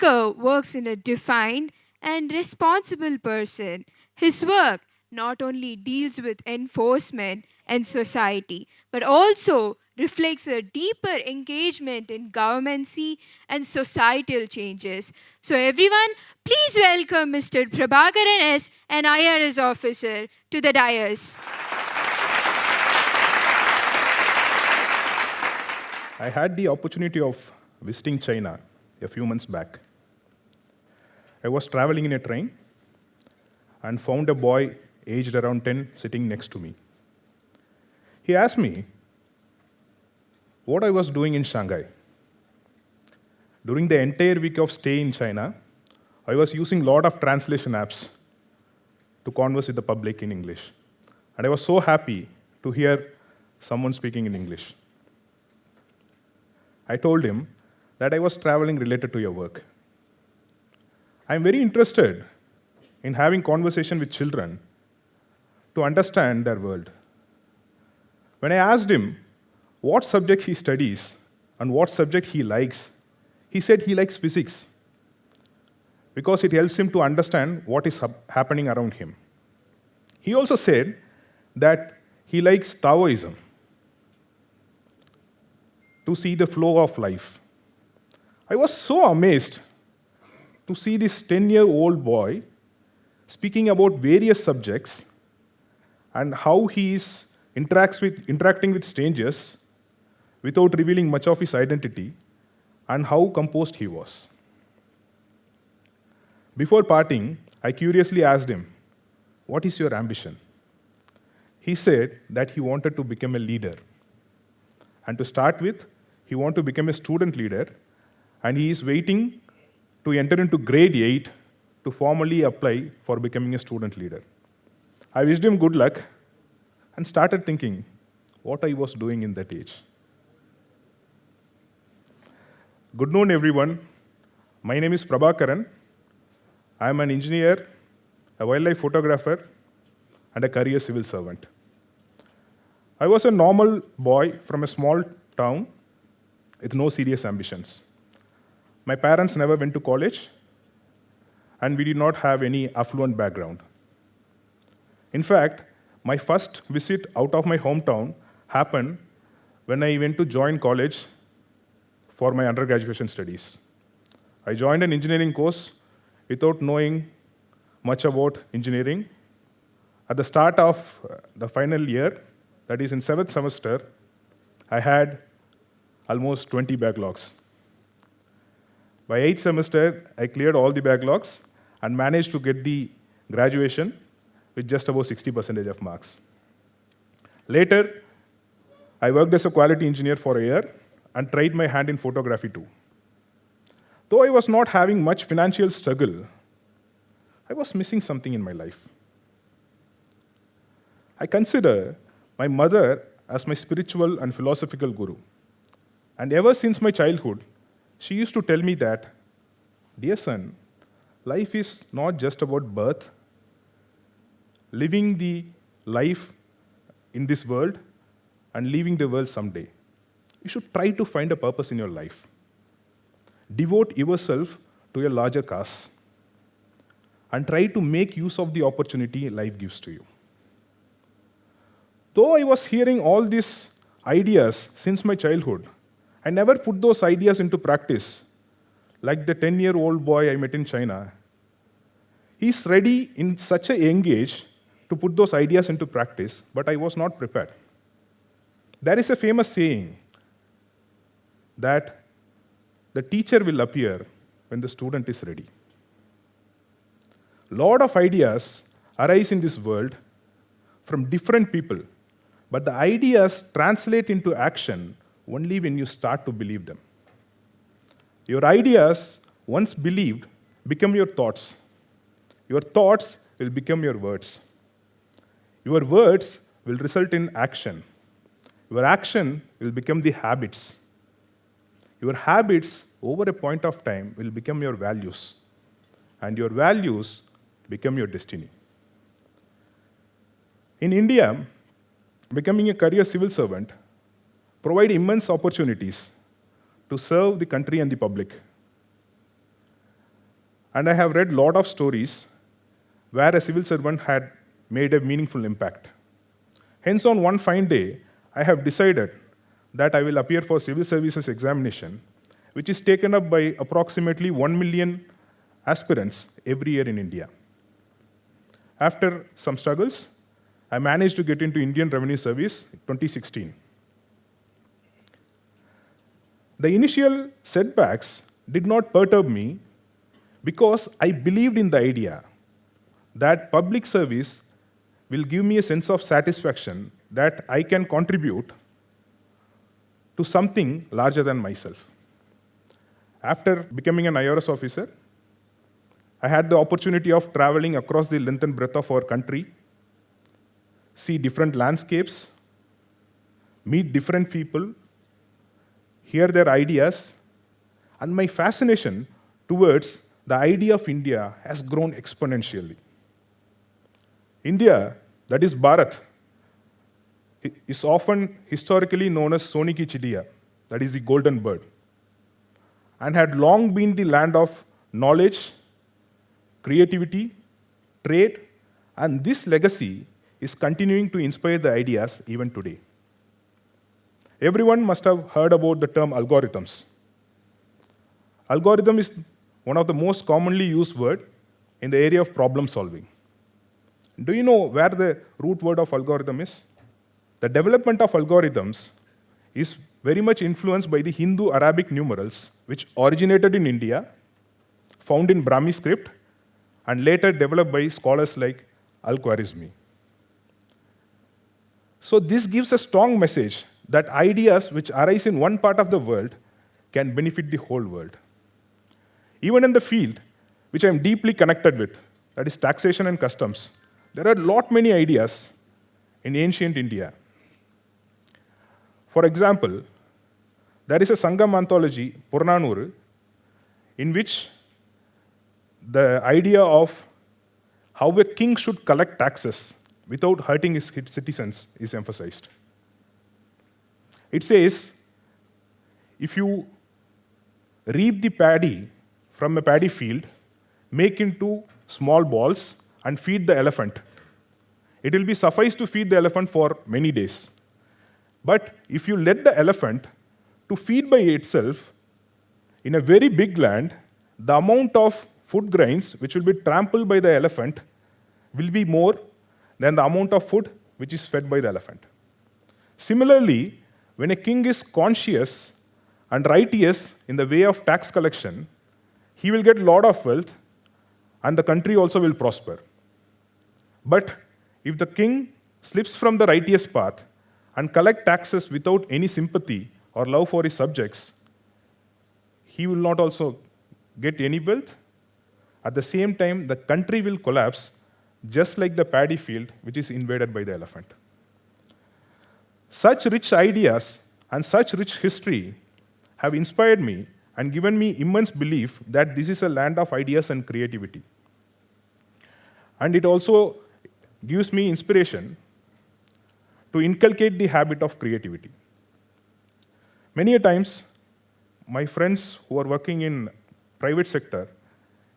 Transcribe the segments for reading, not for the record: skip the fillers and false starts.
speaker works in a defined and responsible person. His work not only deals with enforcement and society, but also reflects a deeper engagement in governmency and societal changes. So, everyone, please welcome Mr. Prabhakaran S., an IRS officer, to the dais. I had the opportunity of visiting China a few months back. I was traveling in a train and found a boy aged around 10 sitting next to me. He asked me what I was doing in Shanghai. During the entire week of stay in China, I was using a lot of translation apps to converse with the public in English. And I was so happy to hear someone speaking in English. I told him that I was traveling related to your work. I'm very interested in having conversation with children to understand their world. When I asked him what subject he studies and what subject he likes, he said he likes physics because it helps him to understand what is happening around him. He also said that he likes Taoism to see the flow of life. I was so amazed to see this 10-year-old boy speaking about various subjects and how he is interacting with strangers without revealing much of his identity and how composed he was. Before parting, I curiously asked him, "What is your ambition?" He said that he wanted to become a leader. And to start with, he wanted to become a student leader, and he is waiting to enter into grade 8 to formally apply for becoming a student leader. I wished him good luck and started thinking what I was doing in that age. Good noon, everyone. My name is Prabhakaran. I am an engineer, a wildlife photographer, and a career civil servant. I was a normal boy from a small town with no serious ambitions. My parents never went to college, and we did not have any affluent background. In fact, my first visit out of my hometown happened when I went to join college for my undergraduate studies. I joined an engineering course without knowing much about engineering. At the start of the final year, that is in 7th semester, I had almost 20 backlogs. By 8th semester, I cleared all the backlogs and managed to get the graduation with just about 60% of marks. Later, I worked as a quality engineer for a year and tried my hand in photography too. Though I was not having much financial struggle, I was missing something in my life. I consider my mother as my spiritual and philosophical guru. And ever since my childhood, she used to tell me that, "Dear son, life is not just about birth, living the life in this world, and leaving the world someday. You should try to find a purpose in your life. Devote yourself to a larger cause, and try to make use of the opportunity life gives to you." Though I was hearing all these ideas since my childhood, I never put those ideas into practice. Like the 10-year-old boy I met in China, he's ready in such a young age to put those ideas into practice, but I was not prepared. There is a famous saying that the teacher will appear when the student is ready. Lot of ideas arise in this world from different people, but the ideas translate into action only when you start to believe them. Your ideas, once believed, become your thoughts. Your thoughts will become your words. Your words will result in action. Your action will become the habits. Your habits, over a point of time, will become your values. And your values become your destiny. In India, becoming a career civil servant provides immense opportunities to serve the country and the public. And I have read a lot of stories where a civil servant had made a meaningful impact. Hence, on one fine day, I have decided that I will appear for civil services examination, which is taken up by approximately 1 million aspirants every year in India. After some struggles, I managed to get into Indian Revenue Service in 2016. The initial setbacks did not perturb me because I believed in the idea that public service will give me a sense of satisfaction that I can contribute to something larger than myself. After becoming an IRS officer, I had the opportunity of traveling across the length and breadth of our country, see different landscapes, meet different people, hear their ideas, and my fascination towards the idea of India has grown exponentially. India, that is Bharat, is often historically known as Soni ki Chidiya, that is the golden bird, and had long been the land of knowledge, creativity, trade, and this legacy is continuing to inspire the ideas even today. Everyone must have heard about the term algorithms. Algorithm is one of the most commonly used words in the area of problem solving. Do you know where the root word of algorithm is? The development of algorithms is very much influenced by the Hindu-Arabic numerals, which originated in India, found in Brahmi script, and later developed by scholars like Al-Khwarizmi. So this gives a strong message that ideas which arise in one part of the world can benefit the whole world. Even in the field which I'm deeply connected with, that is taxation and customs, there are many ideas in ancient India. For example, there is a Sangam anthology, Purnanuru, in which the idea of how a king should collect taxes without hurting his citizens is emphasized. It says, if you reap the paddy from a paddy field, make into small balls and feed the elephant. It will be suffice to feed the elephant for many days. But if you let the elephant to feed by itself in a very big land, the amount of food grains which will be trampled by the elephant will be more than the amount of food which is fed by the elephant. Similarly, when a king is conscious and righteous in the way of tax collection, he will get a lot of wealth and the country also will prosper. But if the king slips from the righteous path and collect taxes without any sympathy or love for his subjects, he will not also get any wealth. At the same time, the country will collapse just like the paddy field which is invaded by the elephant. Such rich ideas and such rich history have inspired me and given me immense belief that this is a land of ideas and creativity. And it also gives me inspiration to inculcate the habit of creativity. Many a times, my friends who are working in private sector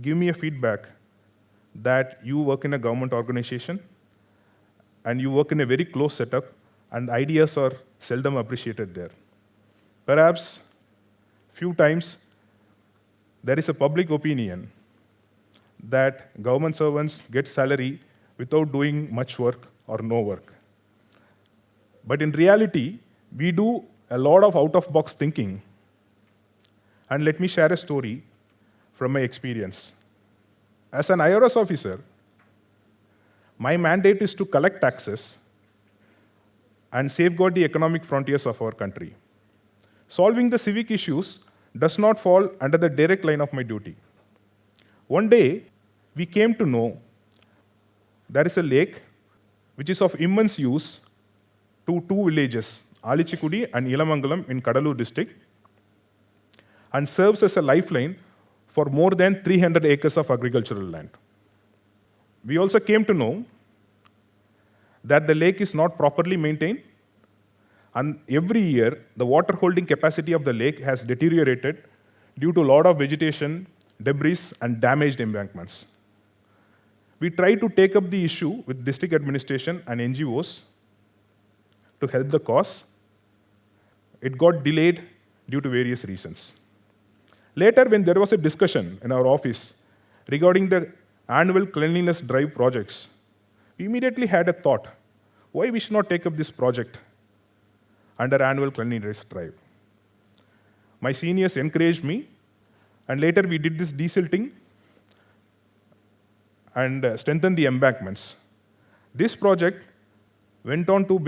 give me a feedback that you work in a government organization and you work in a very close setup and ideas are seldom appreciated there. Perhaps few times there is a public opinion that government servants get salary without doing much work or no work. But in reality, we do a lot of out-of-box thinking. And let me share a story from my experience. As an IRS officer, my mandate is to collect taxes and safeguard the economic frontiers of our country. Solving the civic issues does not fall under the direct line of my duty. One day, we came to know there is a lake which is of immense use to two villages, Alichikudi and Ilamangalam in Kadalur district, and serves as a lifeline for more than 300 acres of agricultural land. We also came to know that the lake is not properly maintained, and every year the water holding capacity of the lake has deteriorated due to a lot of vegetation debris, and damaged embankments. We tried to take up the issue with district administration and NGOs to help the cause. It got delayed due to various reasons. Later, when there was a discussion in our office regarding the annual cleanliness drive projects, we immediately had a thought, why we should not take up this project under annual cleanliness drive? My seniors encouraged me, and later we did this desilting and strengthened the embankments. This project went on to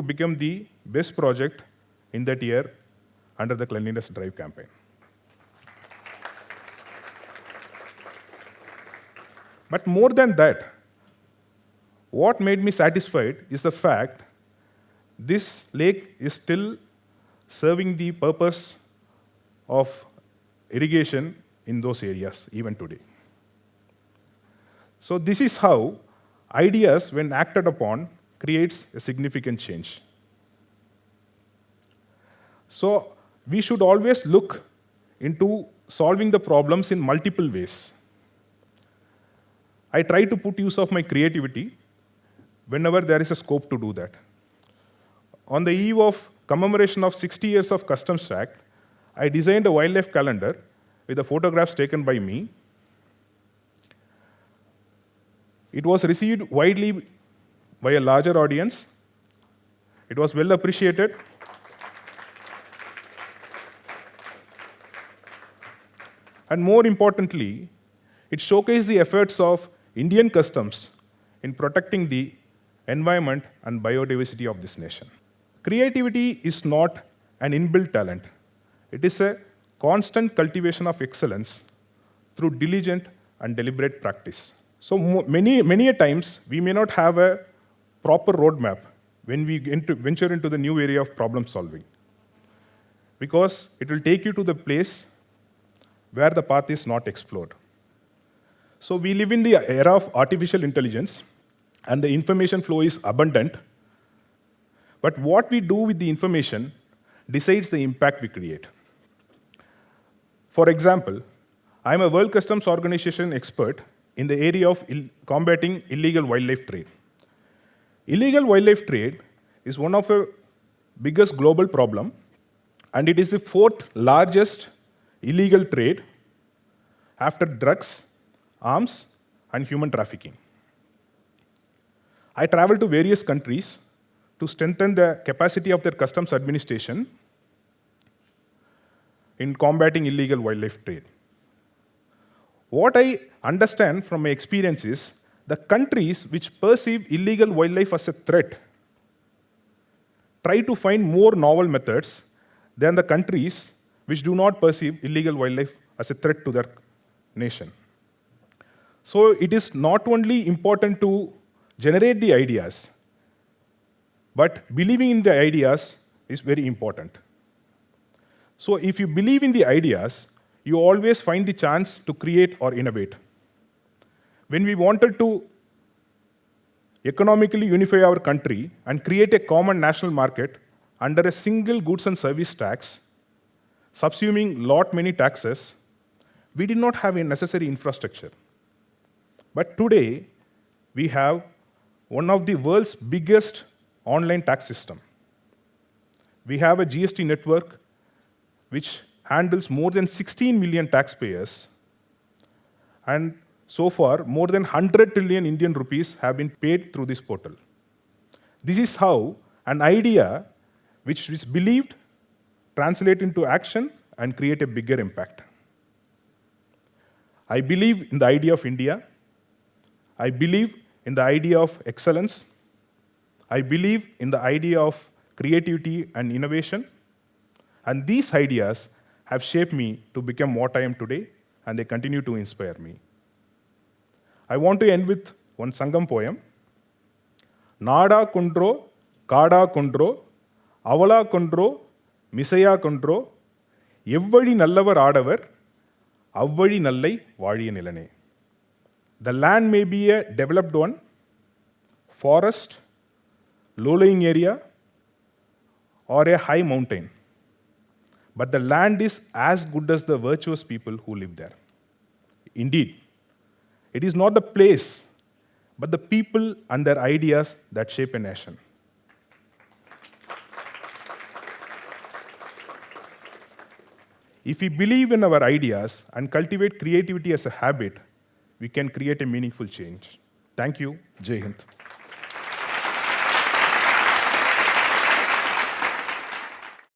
become the best project in that year under the cleanliness drive campaign. But more than that, what made me satisfied is the fact this lake is still serving the purpose of irrigation in those areas even today. So this is how ideas, when acted upon, creates a significant change. So we should always look into solving the problems in multiple ways. I try to put use of my creativity whenever there is a scope to do that. On the eve of commemoration of 60 years of Customs Act, I designed a wildlife calendar with the photographs taken by me. It was received widely by a larger audience. It was well appreciated. And more importantly, it showcased the efforts of Indian customs in protecting the environment and biodiversity of this nation. Creativity is not an inbuilt talent. It is a constant cultivation of excellence through diligent and deliberate practice. So many a times, we may not have a proper roadmap when we venture into the new area of problem solving, because it will take you to the place where the path is not explored. So we live in the era of artificial intelligence, and the information flow is abundant. But what we do with the information decides the impact we create. For example, I am a World Customs Organization expert in the area of combating illegal wildlife trade. Illegal wildlife trade is one of the biggest global problem, and it is the fourth largest illegal trade after drugs, arms, and human trafficking. I travel to various countries to strengthen the capacity of their customs administration in combating illegal wildlife trade. What I understand from my experience is the countries which perceive illegal wildlife as a threat try to find more novel methods than the countries which do not perceive illegal wildlife as a threat to their nation. So it is not only important to generate the ideas, but believing in the ideas is very important. So if you believe in the ideas, you always find the chance to create or innovate. When we wanted to economically unify our country and create a common national market under a single goods and service tax, subsuming lot many taxes, we did not have a necessary infrastructure. But today, we have one of the world's biggest online tax system. We have a GST network which handles more than 16 million taxpayers, and so far, more than 100 trillion Indian rupees have been paid through this portal. This is how an idea which is believed translate into action and create a bigger impact. I believe in the idea of India. I believe in the idea of excellence. I believe in the idea of creativity and innovation. And these ideas have shaped me to become what I am today, and they continue to inspire me. I want to end with one Sangam poem. Nada kundro, kada kundro, avala kundro, misaya kundro, evvadi nallavar aadavar, avvadi nallai vaழிய நிலனே. The land may be a developed one, forest, low-lying area, or a high mountain. but the land is as good as the virtuous people who live there. Indeed, it is not the place, but the people and their ideas that shape a nation. If we believe in our ideas and cultivate creativity as a habit, we can create a meaningful change. Thank you. Jai Hind.